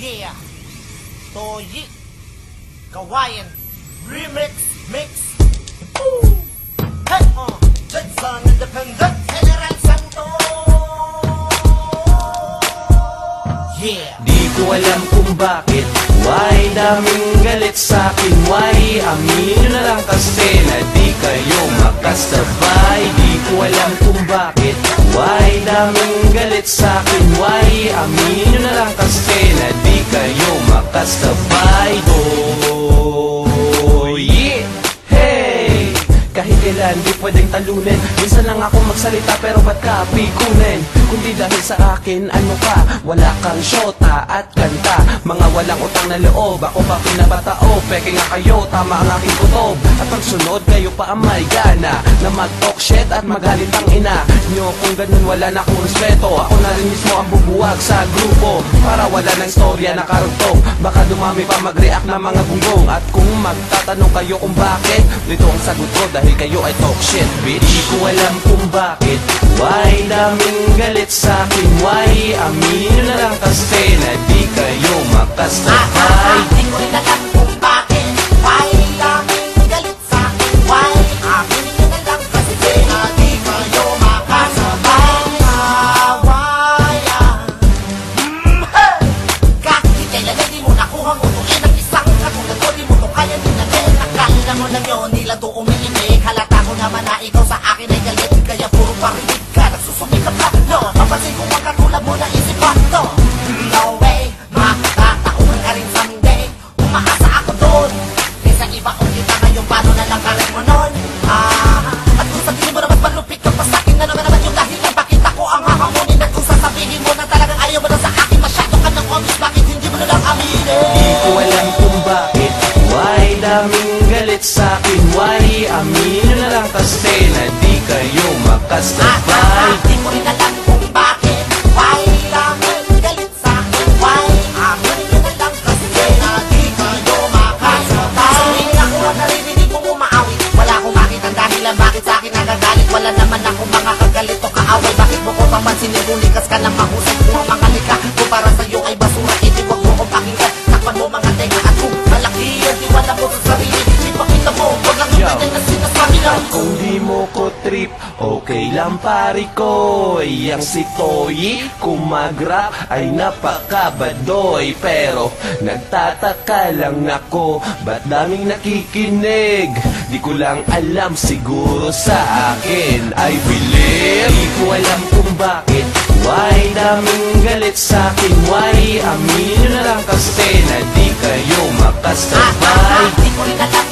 Yeah, Toyi, Kawayan, Remix, Mix. Ooh. Hey, that's an independent General Santos. Yeah. Di ko alam kung bakit, why daming galit sa'kin, why aminin na lang kasi na di kayo makasabay. Di ko alam kung bakit, why daming galit sa'kin, why aminin na lang kasi na di kayo makasabay. Oh yeah, hey, kahit kailan di pwedeng talunin. Minsan lang ako magsalita pero ba't ka pikunin? Kundi dahil sa akin, ano ka? Wala kang syota at kanta. Mga walang utang na loob, ako pa pinabatao. Peke nga kayo, tama ang aking kutob. At pagsunod, kayo pa ang may gana na mag-talk shit at magalit ang ina nyo. Kung ganun wala na akong respeto, ako na rin mismo ang bubuwag sa grupo. Para wala ng storya na karugtong, baka dumami pa mag-react na mga gunggong. At kung magtatanong kayo kung bakit, dito ang sagot ko dahil kayo ay talk shit, bitch. Di ko alam kung bakit, why daming galit sa'kin, why aminin na lang kasi na di kayo makasabay. Di ko rin alam kung bakit, why daming galit sa'kin, why aminin na lang kasi na di kayo makasabay. Kawayan, hey! Kahit kailan hindi mo nakuhang utuin ng isang katulad ko, di mo to kaya dinagin. Nakahila mo lang yun, nila to umiimik. Halata ko naman na ikaw sa akin ay galit, kaya puro parinig ka, nagsusumikap ka. No, napansin ko ang katulad mo na isipan to. No way, makakatauhan ka rin someday. Umaasa ako doon, kaysa iba kung kita ngayon, paano na lang karin mo nun? At kung sa tingin mo naman malupit ka pa sa'kin, na naman yung dahilan bakit ako ang hahamunin. At kung sasabihin mo na talagang ayaw mo na sa akin, masyado ka ng obvious, bakit hindi mo na lang aminin? Di ko alam kung bakit, why daming galit sa'kin, why aminin na lang kasi na di kayo makasabay. Di ko rin alam kung bakit, why daming galit sa'kin, why aminin na lang kasi na di kayo makasabay. Sabihin ako ang naririnig mong umaawit, wala akong makitang dahilan bakit sa'kin nagagalit. Wala naman akong mga kagalit o kaaway, bakit mo ko pamansin likas ka ng mahusay. Kung ang mga lika kung para sa'yo ay basura, hindi wag mo kong pakinggan. Takpan mo mga tenga at kung malaki yan, di wala mo sa sarili. Ipakita mo, wag lang yung ganyan na sinasabi lang. Kung di mo ko trip, okay lang pari ko. Yang si Toyi, kung mag-rap ay napakabadoy. Pero nagtataka lang ako, ba't daming nakikinig? Di ko lang alam, siguro sa akin ay believe. Di ko alam kung bakit, why daming galit sa'kin, why aminin na lang kasi na di kayo makasabay. Di ko rin alam